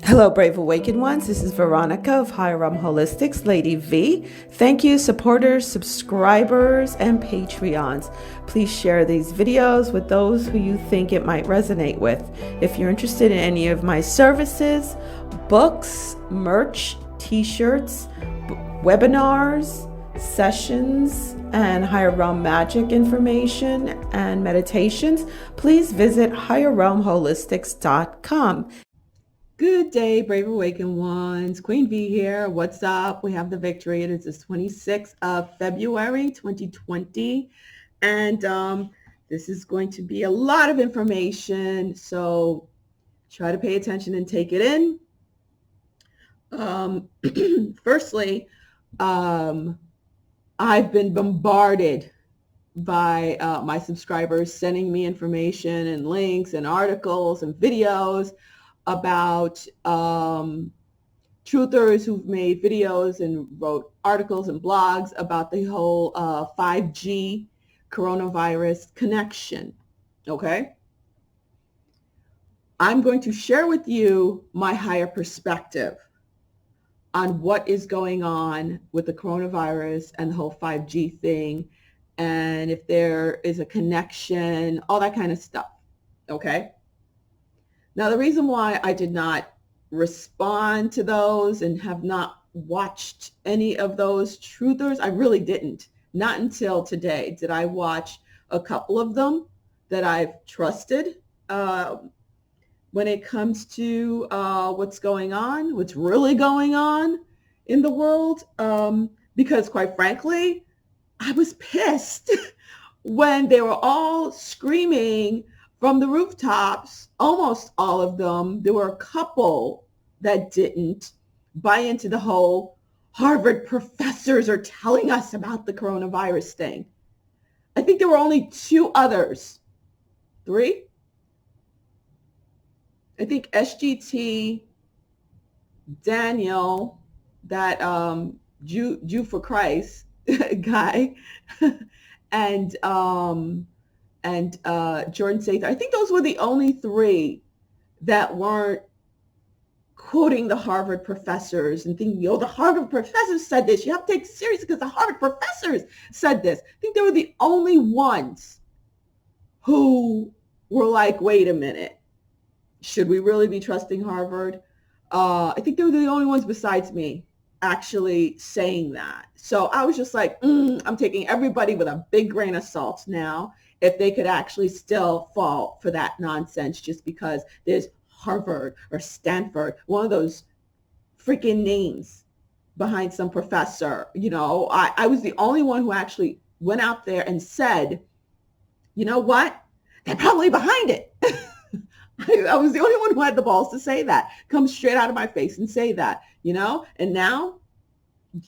Hello, Brave Awakened Ones. This is Veronica of Higher Realm Holistics, Lady V. Thank you, supporters, subscribers, and Patreons. Please share these videos with those who you think it might resonate with. If you're interested in any of my services, books, merch, t-shirts, webinars, sessions, and higher realm magic information and meditations, please visit higherrealmholistics.com. Good day, Brave Awakened Ones. Queen V here. What's up? We have the victory. It is the 26th of February, 2020. And this is going to be a lot of information. So try to pay attention and take it in. Firstly, I've been bombarded by my subscribers sending me information and links and articles and videos about truthers who've made videos and wrote articles and blogs about the whole 5G coronavirus connection. Okay? I'm going to share with you my higher perspective on what is going on with the coronavirus and the whole 5G thing, and if there is a connection, all that kind of stuff. Okay? Now, the reason why I did not respond to those and have not watched any of those truthers, I really didn't. Not until today did I watch a couple of them that I've trusted when it comes to what's going on, what's really going on in the world. Because quite frankly, I was pissed when they were all screaming from the rooftops, almost all of them. There were a couple that didn't buy into the whole Harvard professors are telling us about the coronavirus thing. I think there were only two others. Three? I think SGT, Daniel, that Jew for Christ guy, and Jordan Sather. I think those were the only three that weren't quoting the Harvard professors and thinking, the Harvard professors said this. You have to take it seriously because the Harvard professors said this. I think they were the only ones who were like, wait a minute, should we really be trusting Harvard? I think they were the only ones besides me actually saying that. So I was just like, I'm taking everybody with a big grain of salt now, if they could actually still fall for that nonsense just because there's Harvard or Stanford, one of those freaking names behind some professor. I was the only one who actually went out there and said, you know what? They're probably behind it. I was the only one who had the balls to say that, come straight out of my face and say that, and now,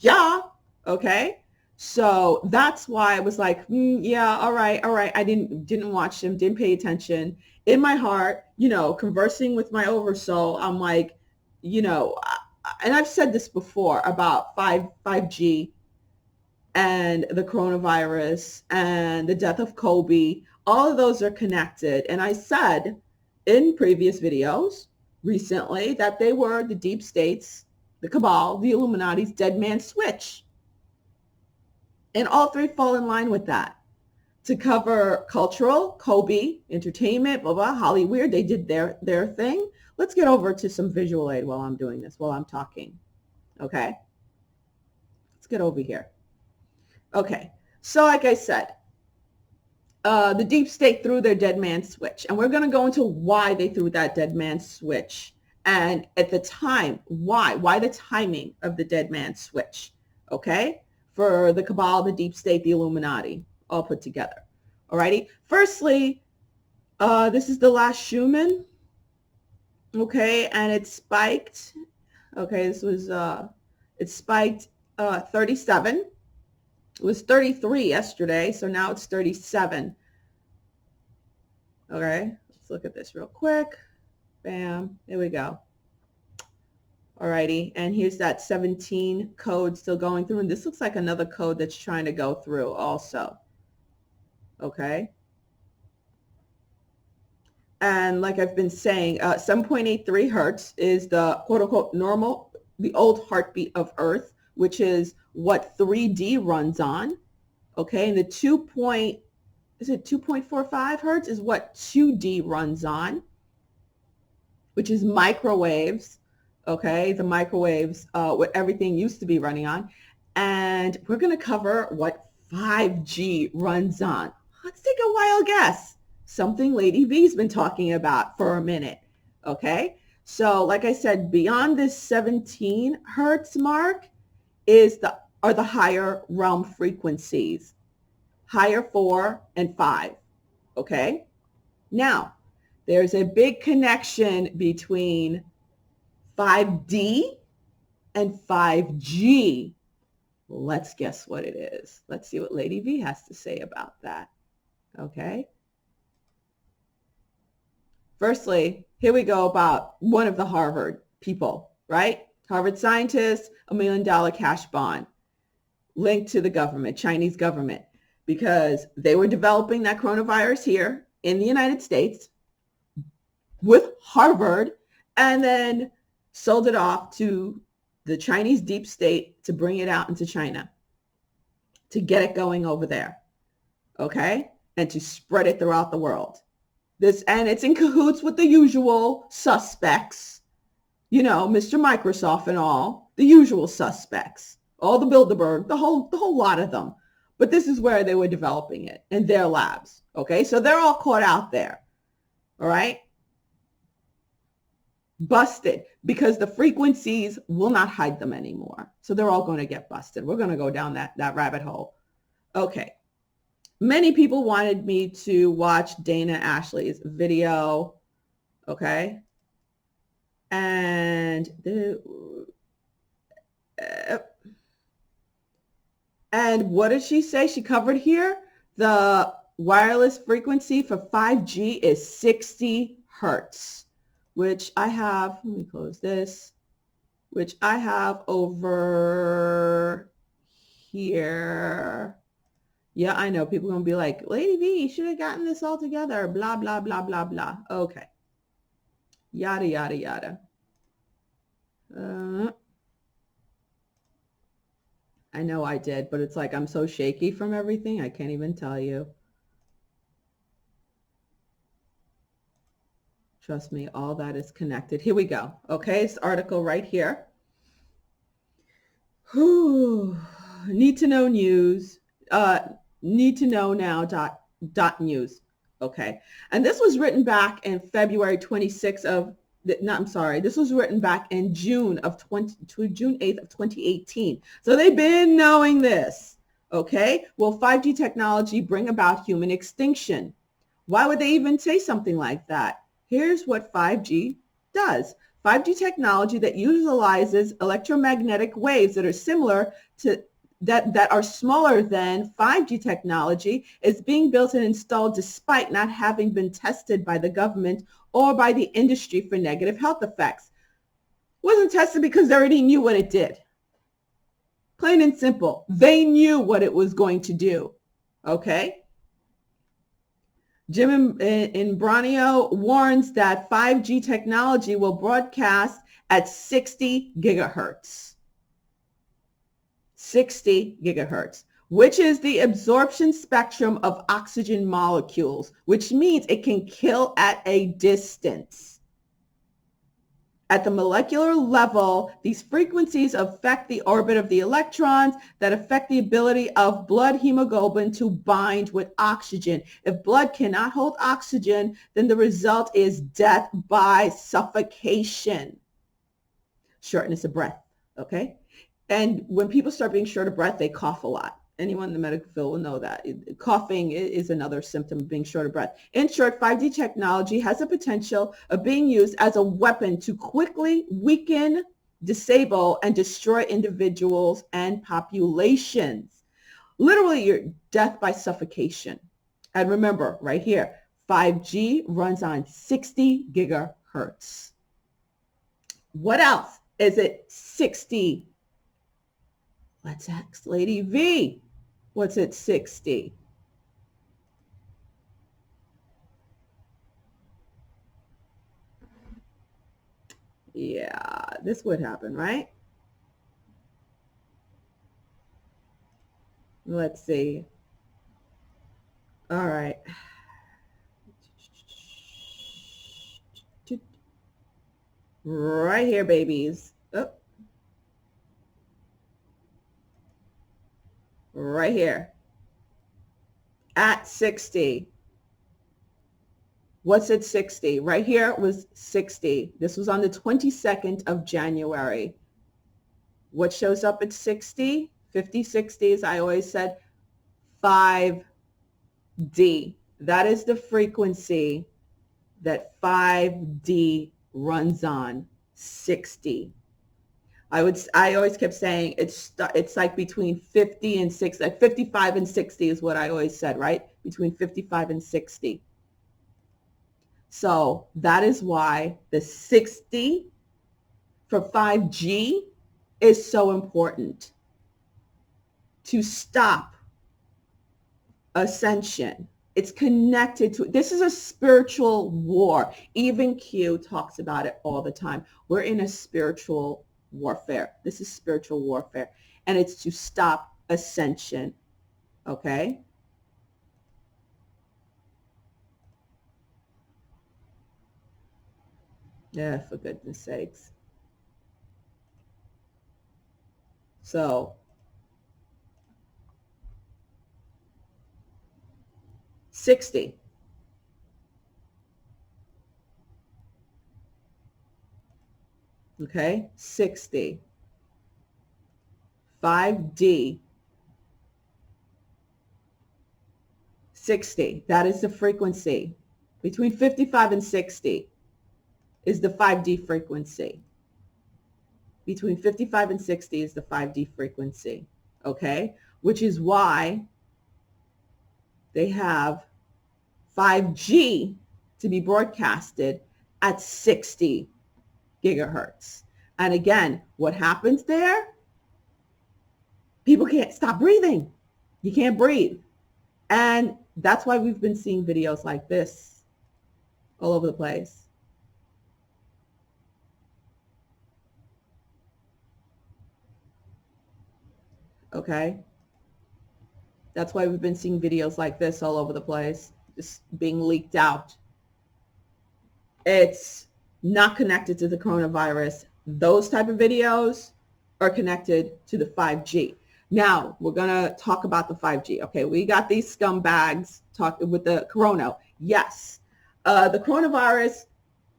yeah, okay. So that's why I was like, yeah, all right. I didn't watch them, didn't pay attention. In my heart, conversing with my oversoul, I'm like, and I've said this before about 5G and the coronavirus and the death of Kobe. All of those are connected. And I said in previous videos recently that they were the deep states, the cabal, the Illuminati's dead man switch. And all three fall in line with that. To cover cultural, Kobe, entertainment, blah, blah, Hollywood, they did their thing. Let's get over to some visual aid while I'm doing this, while I'm talking. Okay? Let's get over here. Okay. So like I said, the deep state threw their dead man switch. And we're going to go into why they threw that dead man switch. And at the time, why the timing of the dead man switch. Okay? For the cabal, the deep state, the Illuminati, all put together. Alrighty. Firstly, this is the last Schumann. Okay, and it spiked. Okay, this was it spiked 37. It was 33 yesterday, so now it's 37. Okay, let's look at this real quick. Bam, there we go. Alrighty, and here's that 17 code still going through, and this looks like another code that's trying to go through also. Okay. And like I've been saying, 7.83 hertz is the quote unquote normal, the old heartbeat of Earth, which is what 3D runs on. Okay. And the 2.45 hertz is what 2D runs on, which is microwaves. Okay. The microwaves, what everything used to be running on. And we're going to cover what 5G runs on. Let's take a wild guess. Something Lady V's been talking about for a minute. Okay. So like I said, beyond this 17 hertz mark are the higher realm frequencies, higher 4 and 5. Okay. Now, there's a big connection between 5D and 5G. Let's guess what it is. Let's see what Lady V has to say about that. Okay. Firstly, here we go about one of the Harvard people, right? Harvard scientists, $1 million cash bond linked to the government, Chinese government, because they were developing that coronavirus here in the United States with Harvard and then sold it off to the Chinese deep state to bring it out into China, to get it going over there, okay? And to spread it throughout the world. And it's in cahoots with the usual suspects, you know, Mr. Microsoft and all, the usual suspects, all the Bilderberg, the whole lot of them. But this is where they were developing it in their labs, okay? So they're all caught out there, all right? Busted, because the frequencies will not hide them anymore. So they're all going to get busted. We're going to go down that rabbit hole. Okay. Many people wanted me to watch Dana Ashley's video. Okay. And what did she say? She covered here. The wireless frequency for 5G is 60 hertz. Which I have, let me close this, which I have over here. Yeah, I know people are going to be like, Lady V, you should have gotten this all together, blah, blah, blah, blah, blah. Okay. Yada, yada, yada. I know I did, but it's like I'm so shaky from everything, I can't even tell you. Trust me, all that is connected. Here we go. Okay, this article right here. Need to know news. Need to know now dot news. Okay, and this was written back in February 26th of. No, I'm sorry. This was written back in June 8th of 2018. So they've been knowing this. Okay. Will 5G technology bring about human extinction? Why would they even say something like that? Here's what 5G does. 5G technology that utilizes electromagnetic waves that are similar to that are smaller than 5G technology is being built and installed despite not having been tested by the government or by the industry for negative health effects. It wasn't tested because they already knew what it did. Plain and simple. They knew what it was going to do. Okay? Jim Imbrogno warns that 5G technology will broadcast at 60 gigahertz. 60 gigahertz, which is the absorption spectrum of oxygen molecules, which means it can kill at a distance. At the molecular level, these frequencies affect the orbit of the electrons that affect the ability of blood hemoglobin to bind with oxygen. If blood cannot hold oxygen, then the result is death by suffocation. Shortness of breath, okay? And when people start being short of breath, they cough a lot. Anyone in the medical field will know that. Coughing is another symptom of being short of breath. In short, 5G technology has the potential of being used as a weapon to quickly weaken, disable, and destroy individuals and populations. Literally, your death by suffocation. And remember, right here, 5G runs on 60 gigahertz. What else is it 60? Let's ask Lady V. What's at 60? Yeah, this would happen, right? Let's see. All right. Right here, babies. Oh, right here. At 60. What's at 60? Right here was 60. This was on the 22nd of January. What shows up at 60? 50, 60, as I always said, 5D. That is the frequency that 5D runs on, 60. I always kept saying it's like between 50 and 60, like 55 and 60 is what I always said, right? Between 55 and 60. So that is why the 60 for 5G is so important to stop ascension. It's connected to, this is a spiritual war. Even Q talks about it all the time. We're in a spiritual warfare. This is spiritual warfare. And it's to stop ascension. Okay? Yeah, for goodness sakes. So 60. Okay? 60. 5D. 60. That is the frequency. Between 55 and 60 is the 5D frequency. Between 55 and 60 is the 5D frequency. Okay? Which is why they have 5G to be broadcasted at 60 gigahertz. And again, what happens there? People can't stop breathing. You can't breathe. And that's why we've been seeing videos like this all over the place. Okay? That's why we've been seeing videos like this all over the place, just being leaked out. It's not connected to the coronavirus. Those type of videos are connected to the 5G. Now, we're going to talk about the 5G. Okay, we got these scumbags talking with the corona. Yes, the coronavirus,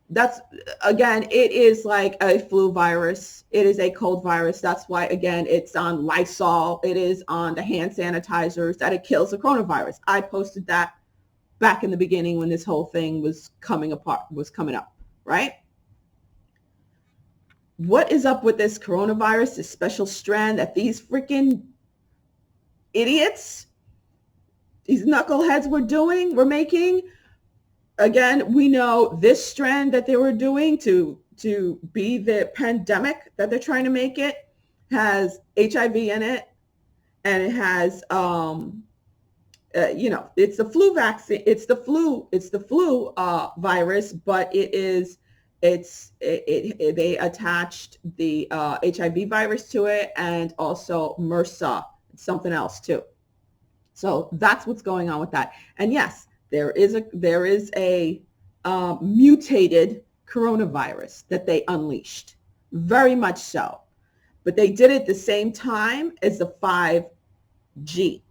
that's, again, it is like a flu virus. It is a cold virus. That's why, again, it's on Lysol. It is on the hand sanitizers that it kills the coronavirus. I posted that back in the beginning when this whole thing was coming up, right? What is up with this coronavirus, this special strand that these freaking idiots, these knuckleheads were making? Again, we know this strand that they were doing to be the pandemic that they're trying to make it has HIV in it, and it has it's the flu vaccine, it's the flu virus, but they attached the HIV virus to it, and also MRSA, something else too. So that's what's going on with that. And yes, there is a mutated coronavirus that they unleashed, very much so. But they did it the same time as the 5G.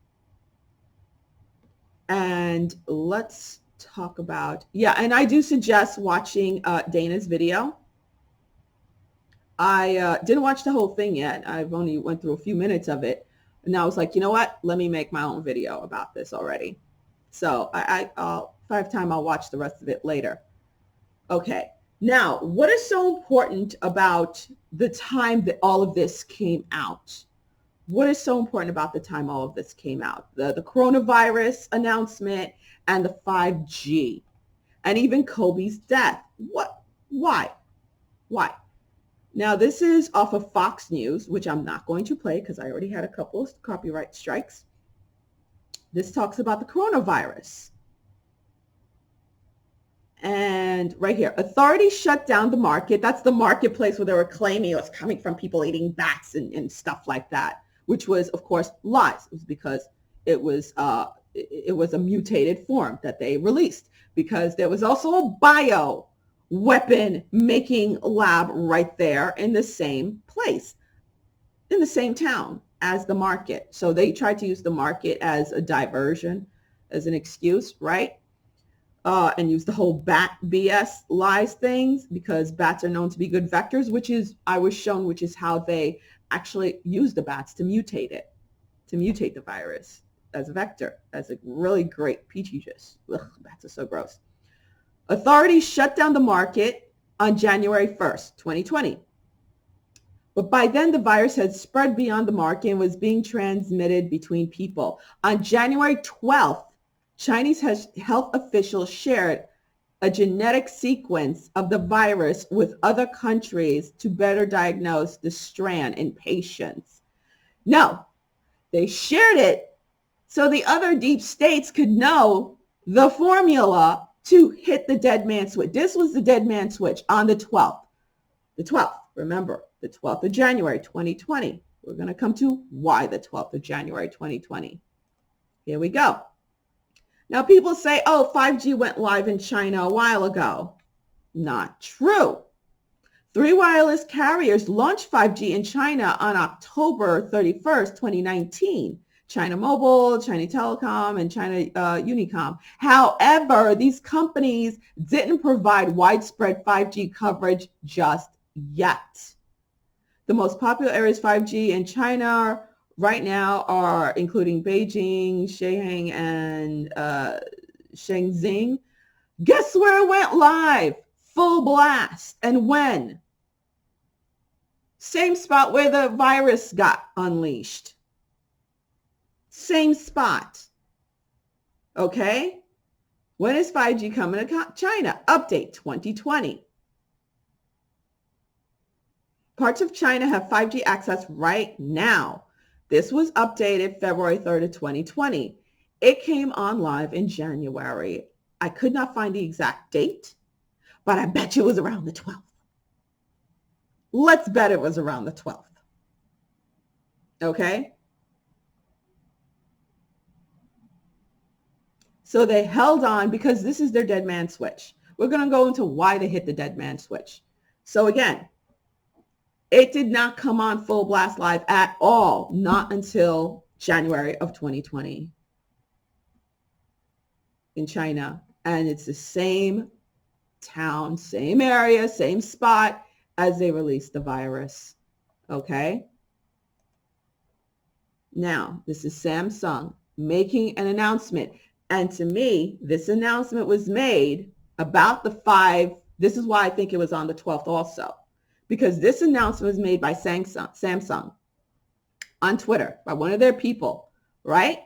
And let's talk about, yeah, and I do suggest watching Dana's video. I didn't watch the whole thing yet. I've only went through a few minutes of it. And I was like, you know what? Let me make my own video about this already. So I'll, if I have time, I'll watch the rest of it later. Okay. Now, what is so important about the time that all of this came out? What is so important about the time all of this came out? The coronavirus announcement and the 5G and even Kobe's death. What? Why? Why? Now, this is off of Fox News, which I'm not going to play because I already had a couple of copyright strikes. This talks about the coronavirus. And right here, authorities shut down the market. That's the marketplace where they were claiming it was coming from people eating bats and stuff like that, which was, of course, lies. It was because it was a mutated form that they released, because there was also a bio weapon making lab right there in the same place, in the same town as the market. So they tried to use the market as a diversion, as an excuse, right? And use the whole bat BS lies things, because bats are known to be good vectors, which is, I was shown, which is how they actually use the bats to mutate it, to mutate the virus as a vector, as a really great petri dish. Ugh, bats are so gross. Authorities shut down the market on January 1st, 2020. But by then, the virus had spread beyond the market and was being transmitted between people. On January 12th, Chinese health officials shared a genetic sequence of the virus with other countries to better diagnose the strand in patients. No, they shared it so the other deep states could know the formula to hit the dead man switch. This was the dead man switch on the 12th. The 12th, remember, the 12th of January, 2020. We're going to come to why the 12th of January, 2020. Here we go. Now people say, oh, 5G went live in China a while ago. Not true. 3 wireless carriers launched 5G in China on October 31st, 2019. China Mobile, China Telecom, and China Unicom. However, these companies didn't provide widespread 5G coverage just yet. The most popular areas 5G in China right now are including Beijing, Shenyang, and Shenzhen. Guess where it went live? Full blast. And when? Same spot where the virus got unleashed. Same spot. Okay? When is 5G coming to China? Update 2020. Parts of China have 5G access right now. This was updated February 3rd of 2020. It came on live in January. I could not find the exact date, but I bet you it was around the 12th. Let's bet it was around the 12th. Okay? So they held on because this is their dead man switch. We're going to go into why they hit the dead man switch. So again, it did not come on full blast live at all, not until January of 2020 in China. And it's the same town, same area, same spot as they released the virus. Okay? Now, this is Samsung making an announcement. And to me, this announcement was made about the 5. This is why I think it was on the 12th also. Because this announcement was made by Samsung on Twitter, by one of their people, right?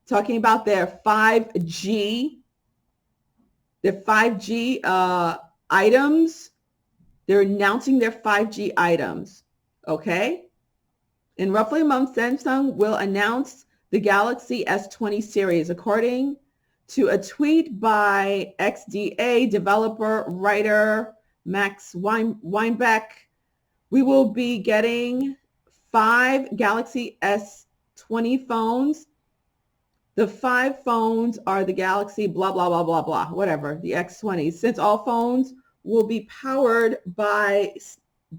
Talking about their 5G items. They're announcing their 5G items, okay? In roughly a month, Samsung will announce the Galaxy S20 series, according to a tweet by XDA developer, writer, Max Weinbeck. We will be getting 5 Galaxy S20 phones. The 5 phones are the Galaxy blah, blah, blah, blah, blah, whatever, the X20. Since all phones will be powered by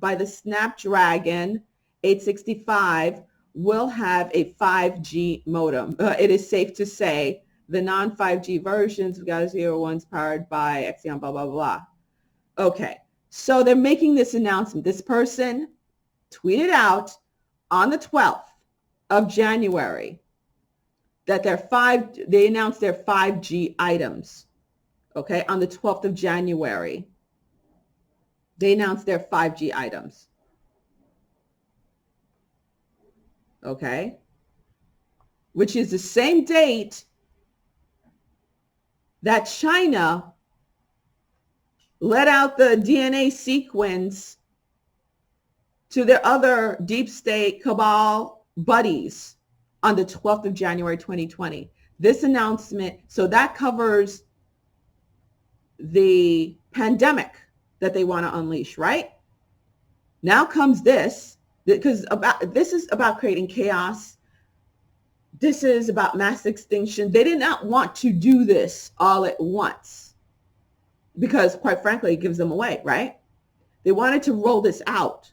the Snapdragon 865, will have a 5G modem. It is safe to say the non-5G versions, we got 01s powered by Xeon, blah, blah, blah. Okay, so they're making this announcement. This person tweeted out on the 12th of January that they announced their 5G items. Okay, on the 12th of January, they announced their 5G items. Okay, which is the same date that China let out the DNA sequence to their other deep state cabal buddies on the 12th of January, 2020. This announcement, so that covers the pandemic that they want to unleash, right? Now comes this, because this is about creating chaos. This is about mass extinction. They did not want to do this all at once because, quite frankly, it gives them away, right? They wanted to roll this out,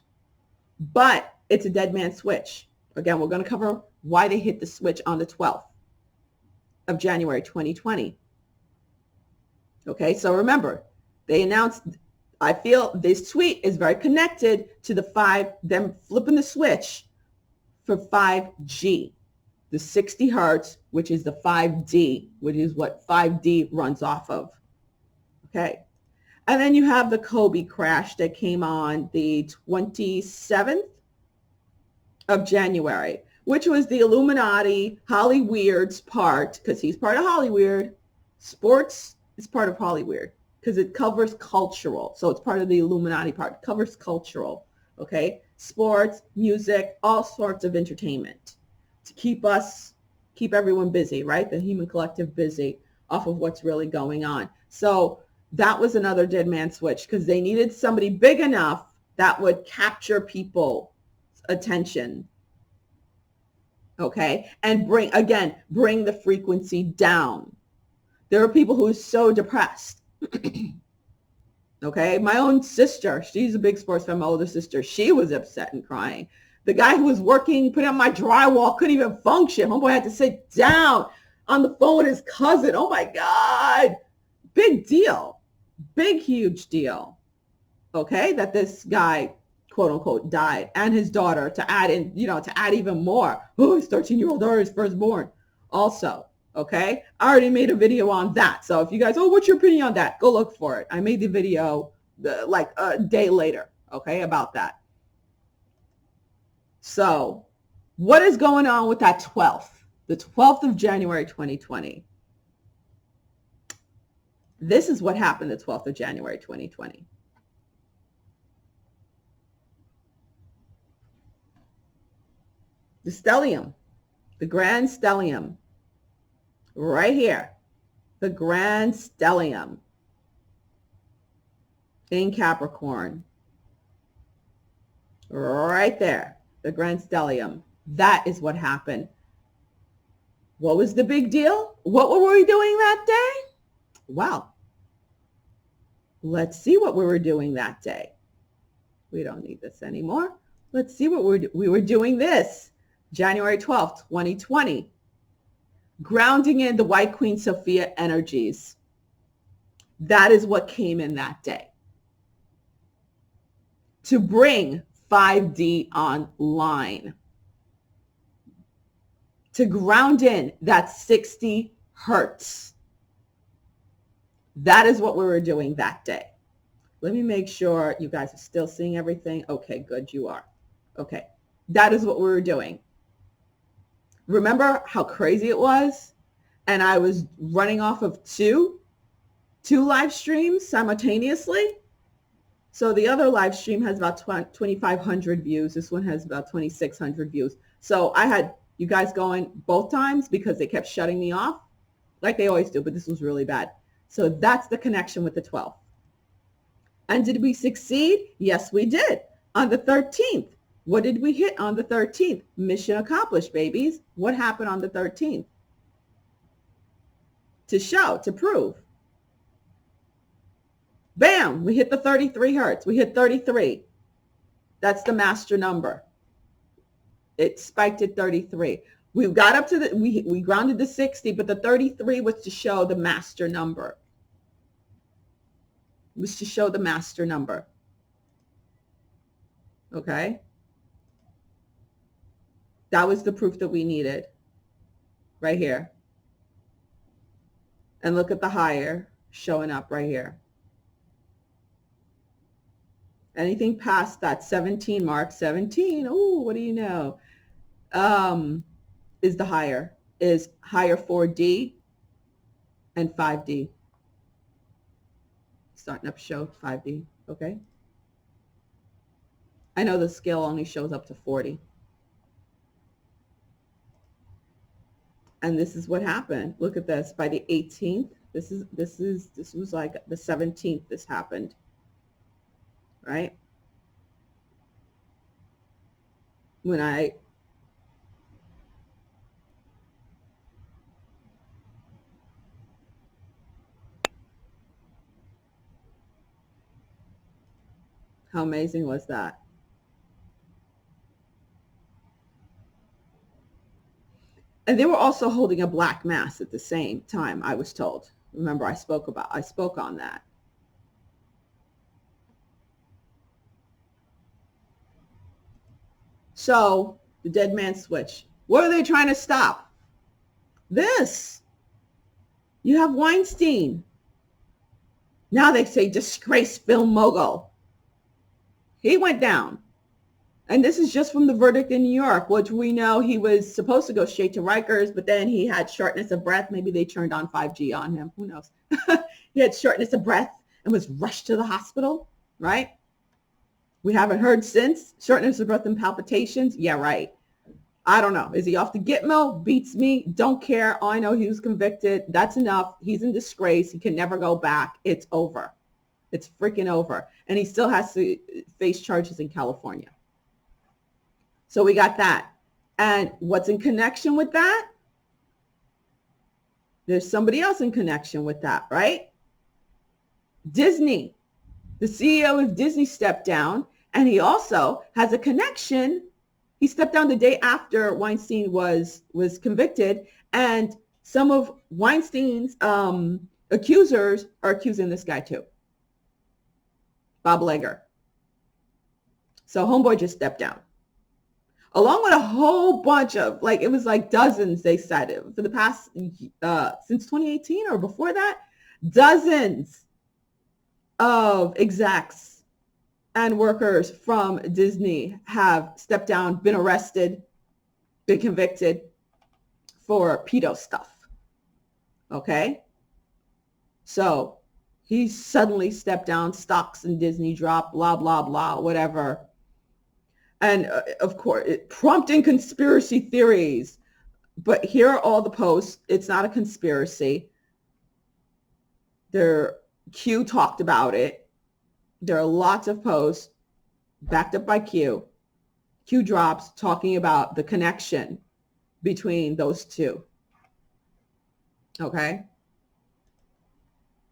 but it's a dead man switch. Again, we're going to cover why they hit the switch on the 12th of January 2020. Okay, so remember, they announced, I feel this tweet is very connected to them flipping the switch for 5G, the 60 hertz, which is the 5D, which is what 5D runs off of. Okay. And then you have the Kobe crash that came on the 27th of January, which was the Illuminati, Hollyweird's part, because he's part of Hollyweird. Sports is part of Hollyweird because it covers cultural. So it's part of the Illuminati part. It covers cultural, okay? Sports, music, all sorts of entertainment to keep everyone busy, right? The human collective busy off of what's really going on. So that was another dead man switch because they needed somebody big enough that would capture people's attention, okay? And bring the frequency down. There are people who are so depressed. Okay, my own sister, she's a big sports fan, my older sister, she was upset and crying. The guy who was working, putting up my drywall, couldn't even function. Homeboy had to sit down on the phone with his cousin. Oh my God. Big deal. Big, huge deal. Okay, that this guy, quote unquote, died, and his daughter, to add even more. Oh, his 13-year-old daughter is firstborn. Also, okay, I already made a video on that. So if you guys, what's your opinion on that? Go look for it. I made the video like a day later, okay, about that. So what is going on with that 12th? The 12th of January, 2020. This is what happened the 12th of January, 2020. The stellium, the grand stellium, right here, the grand stellium in Capricorn, right there, the grand stellium. That is what happened. What was the big deal? What were we doing that day? Well, let's see what we were doing that day. We don't need this anymore. Let's see what we were doing this January 12th, 2020. Grounding in the White Queen Sophia energies. That is what came in that day. To bring 5D online. To ground in that 60 hertz. That is what we were doing that day. Let me make sure you guys are still seeing everything. Okay, good, you are. Okay, that is what we were doing. Remember how crazy it was? And I was running off of two live streams simultaneously. So the other live stream has about 2,500 views. This one has about 2,600 views. So I had you guys going both times because they kept shutting me off like they always do, but this was really bad. So that's the connection with the 12th. And did we succeed? Yes, we did. On the 13th, what did we hit on the 13th? Mission accomplished, babies. What happened on the 13th? To prove. Bam, we hit the 33 hertz. We hit 33. That's the master number. It spiked at 33. We got up to we grounded the 60, but the 33 was to show the master number. It was to show the master number. Okay? That was the proof that we needed right here. And look at the higher showing up right here. Anything past that 17 mark, 17, oh, what do you know? Is higher 4D and 5D. Starting up show 5D, okay? I know the scale only shows up to 40. And this is what happened. Look at this. By the 18th, This was like the 17th this happened, right? When I how amazing was that? And they were also holding a black mass at the same time, I was told. Remember, I spoke on that. So the dead man switch. What are they trying to stop? This. You have Weinstein. Now they say disgraced film mogul. He went down. And this is just from the verdict in New York, which we know he was supposed to go straight to Rikers, but then he had shortness of breath. Maybe they turned on 5G on him. Who knows? He had shortness of breath and was rushed to the hospital, right? We haven't heard since. Shortness of breath and palpitations. Yeah, right. I don't know. Is he off the Gitmo? Beats me. Don't care. All I know, he was convicted. That's enough. He's in disgrace. He can never go back. It's over. It's freaking over. And he still has to face charges in California. So we got that. And what's in connection with that? There's somebody else in connection with that, right? Disney. The CEO of Disney stepped down, and he also has a connection. He stepped down the day after Weinstein was convicted, and some of Weinstein's accusers are accusing this guy too, Bob Iger. So homeboy just stepped down, along with a whole bunch of, like, it was like dozens, they said, for the past, since 2018 or before that, dozens of execs and workers from Disney have stepped down, been arrested, been convicted for pedo stuff. Okay? So he suddenly stepped down, stocks in Disney dropped, blah, blah, blah, whatever. And of course, prompting conspiracy theories. But here are all the posts. It's not a conspiracy. Q talked about it. There are lots of posts backed up by Q. Q drops talking about the connection between those two. Okay?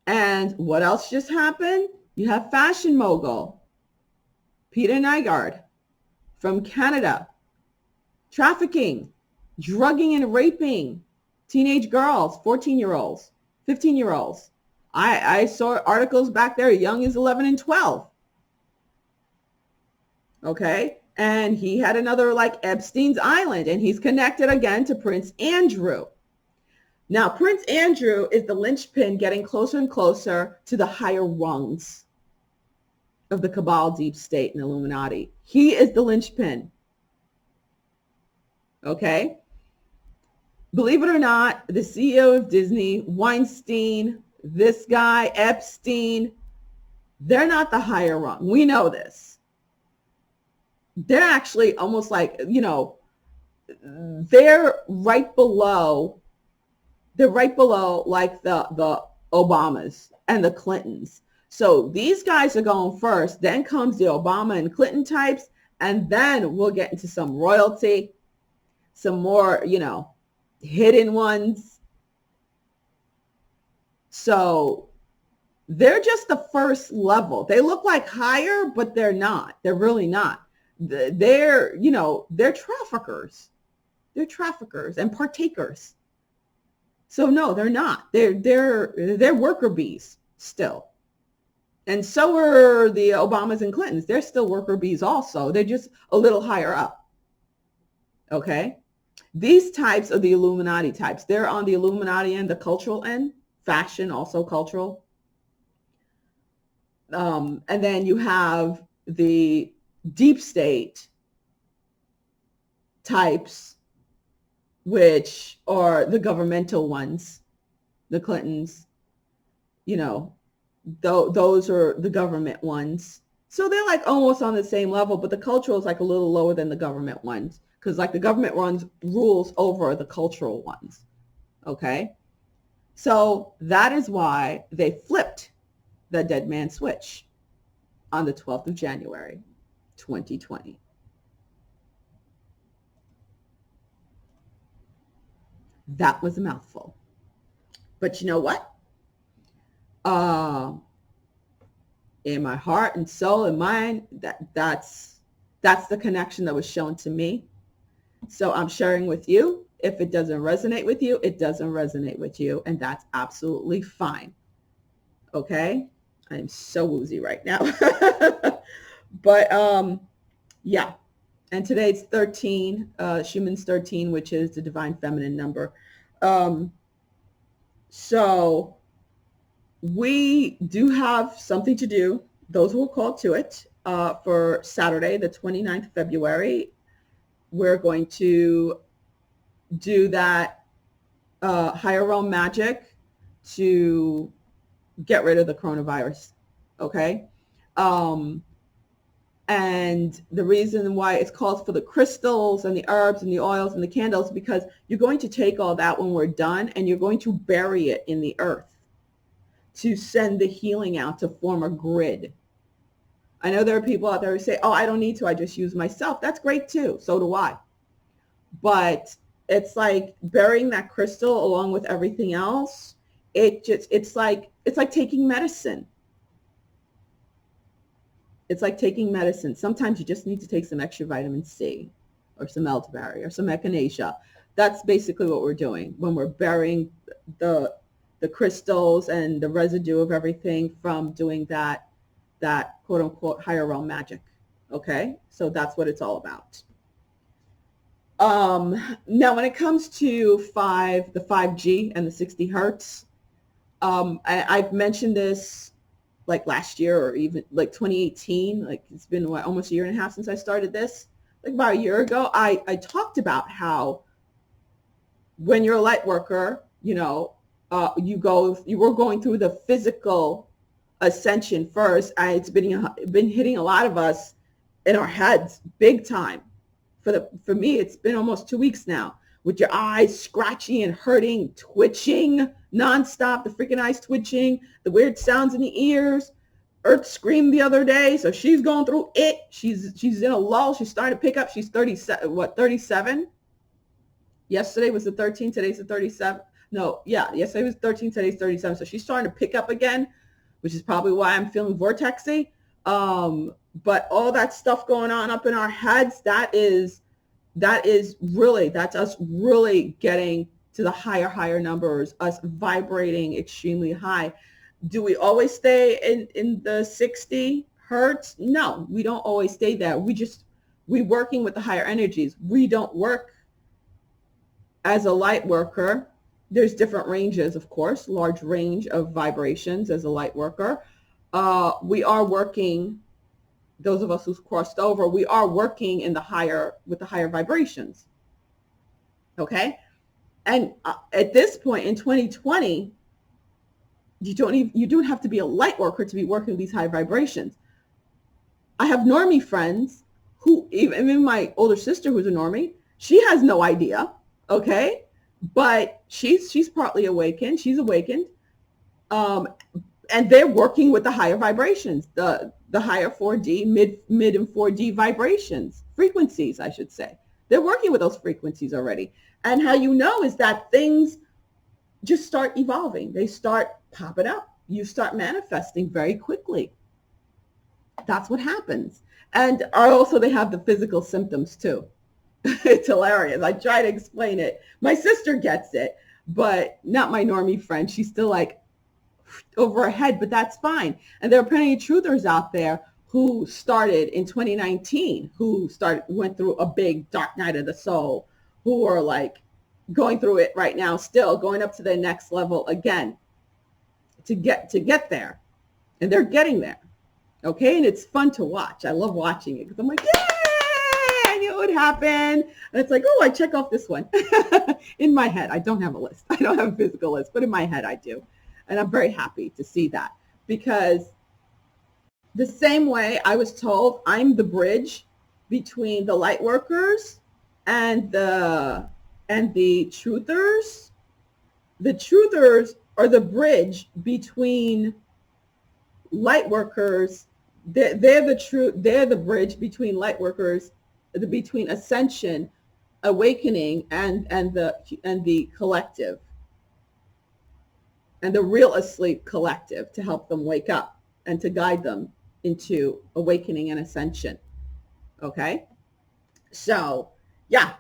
And what else just happened? You have fashion mogul Peter Nygard from Canada, trafficking, drugging and raping teenage girls, 14-year-olds, 15-year-olds. I saw articles back there, young as 11 and 12. Okay. And he had another, like, Epstein's Island, and he's connected again to Prince Andrew. Now, Prince Andrew is the linchpin getting closer and closer to the higher rungs of the cabal, deep state, and Illuminati. He is the linchpin. Okay. Believe it or not, the CEO of Disney, Weinstein, this guy, Epstein, they're not the higher rung. We know this. They're actually almost like, they're right below like the Obamas and the Clintons. So these guys are going first, then comes the Obama and Clinton types, and then we'll get into some royalty, some more, hidden ones. So they're just the first level. They look like higher, but they're not. They're really not. They're traffickers. They're traffickers and partakers. So no, they're not. They're worker bees still. And so are the Obamas and Clintons. They're still worker bees also. They're just a little higher up. Okay? These types are the Illuminati types. They're on the Illuminati end, the cultural end. Fashion, also cultural. And then you have the deep state types, which are the governmental ones, the Clintons, those are the government ones. So they're like almost on the same level, but the cultural is like a little lower than the government ones, because like the government rules over the cultural ones. Okay. So that is why they flipped the dead man switch on the 12th of January, 2020. That was a mouthful. But you know what? In my heart and soul and mind, that's the connection that was shown to me. So I'm sharing with you. If it doesn't resonate with you, it doesn't resonate with you, and that's absolutely fine. Okay? I'm so woozy right now. But yeah. And today it's 13, Schumann's 13, which is the divine feminine number. So we do have something to do, those who are called to it, for Saturday, the 29th of February. We're going to do that higher realm magic to get rid of the coronavirus. Okay. And the reason why it's called for the crystals and the herbs and the oils and the candles, because you're going to take all that when we're done and you're going to bury it in the earth to send the healing out to form a grid. I know there are people out there who say, oh, I don't need to, I just use myself. That's great too. So do I. But it's like burying that crystal along with everything else. It's like taking medicine. It's like taking medicine. Sometimes you just need to take some extra vitamin C or some elderberry or some echinacea. That's basically what we're doing when we're burying the crystals and the residue of everything from doing that quote unquote higher realm magic. Okay. So that's what it's all about. Now when it comes to the 5G and the 60 hertz, I've mentioned this like last year or even like 2018, like it's been almost a year and a half since I started this. Like about a year ago, I talked about how when you're a light worker, you were going through the physical ascension first. It's been hitting a lot of us in our heads big time. For me, it's been almost 2 weeks now with your eyes scratchy and hurting, twitching nonstop, the freaking eyes twitching, the weird sounds in the ears. Earth screamed the other day, so she's going through it. She's in a lull. She's starting to pick up. She's 37? Yesterday was the 13th. Today's the 37. No, yeah, yesterday was 13. Today's 37. So she's starting to pick up again, which is probably why I'm feeling vortexy. But all that stuff going on up in our heads, that's us really getting to the higher numbers, us vibrating extremely high. Do we always stay in the 60 hertz? No, we don't always stay there. We're working with the higher energies. We don't work as a light worker. There's different ranges, of course, large range of vibrations as a light worker. We are working, those of us who've crossed over, we are working with the higher vibrations. Okay. And at this point in 2020, you don't have to be a light worker to be working with these high vibrations. I have normie friends who, even my older sister who's a normie, she has no idea. Okay. But she's partly awakened. She's awakened. And they're working with the higher vibrations, the higher 4D, mid and 4D vibrations, frequencies, I should say. They're working with those frequencies already. And how you know is that things just start evolving. They start popping up. You start manifesting very quickly. That's what happens. And also they have the physical symptoms too. It's hilarious. I try to explain it. My sister gets it, but not my normie friend. She's still like over her head, but that's fine. And there are plenty of truthers out there who started in 2019, went through a big dark night of the soul, who are like going through it right now, still going up to the next level again to get there. And they're getting there. Okay. And it's fun to watch. I love watching it because I'm like, yay, I knew it would happen. And it's like, oh, I check off this one. In my head, I don't have a list. I don't have a physical list, but in my head I do. And I'm very happy to see that, because the same way I was told I'm the bridge between the light workers and the truthers. The truthers are the bridge between light workers. They're the bridge between light workers, between ascension, awakening, and the collective, and the real asleep collective, to help them wake up and to guide them into awakening and ascension. Okay? So, yeah,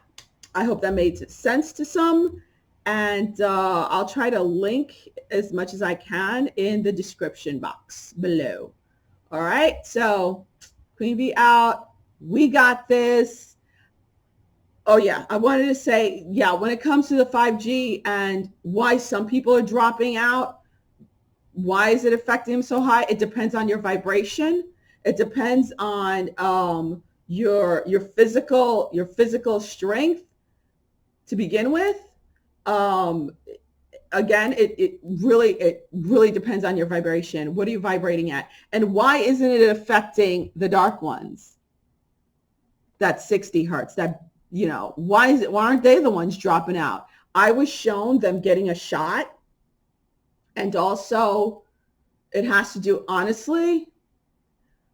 I hope that made sense to some. And I'll try to link as much as I can in the description box below. All right? So, Queen Bee out. We got this. Oh, yeah. I wanted to say, yeah, when it comes to the 5G and why some people are dropping out, why is it affecting them so high? It depends on your vibration. It depends on your physical strength to begin with. Again, it really depends on your vibration. What are you vibrating at? And why isn't it affecting the dark ones? That's 60 hertz. That, why aren't they the ones dropping out? I was shown them getting a shot. And also it has to do, honestly,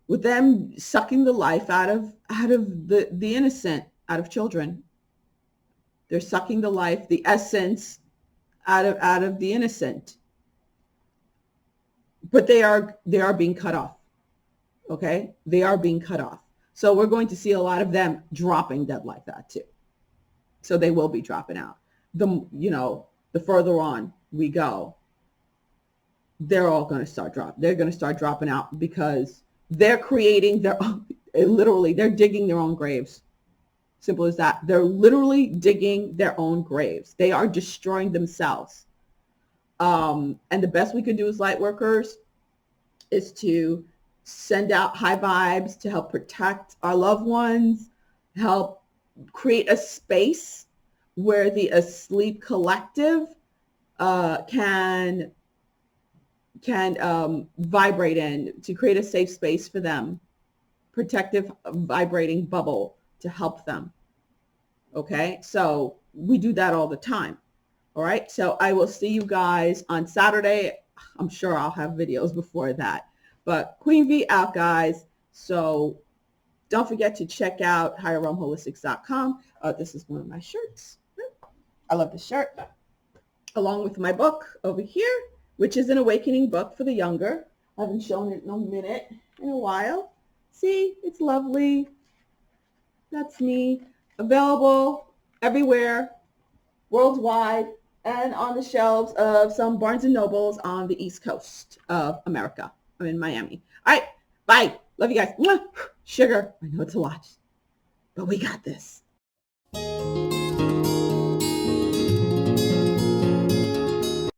with them sucking the life out of the innocent, out of children. They're sucking the life, the essence out of the innocent. But they are being cut off. Okay? They are being cut off. So we're going to see a lot of them dropping dead like that too. So they will be dropping out. The further on we go, they're all going to start dropping. They're going to start dropping out because they're creating their own, literally, they're digging their own graves. Simple as that. They're literally digging their own graves. They are destroying themselves. And the best we could do as light workers is to send out high vibes to help protect our loved ones, help create a space where the asleep collective can vibrate in, to create a safe space for them, protective vibrating bubble to help them. Okay, so we do that all the time. All right, so I will see you guys on Saturday. I'm sure I'll have videos before that. But Queen Bee out, guys. So don't forget to check out higherrealmholistics.com. This is one of my shirts. I love this shirt. Along with my book over here, which is an awakening book for the younger. I haven't shown it in a while. See, it's lovely. That's me. Available everywhere, worldwide, and on the shelves of some Barnes & Nobles on the East Coast of America. I'm in Miami. All right, bye. Love you guys. Mwah. Sugar. I know it's a lot, but we got this.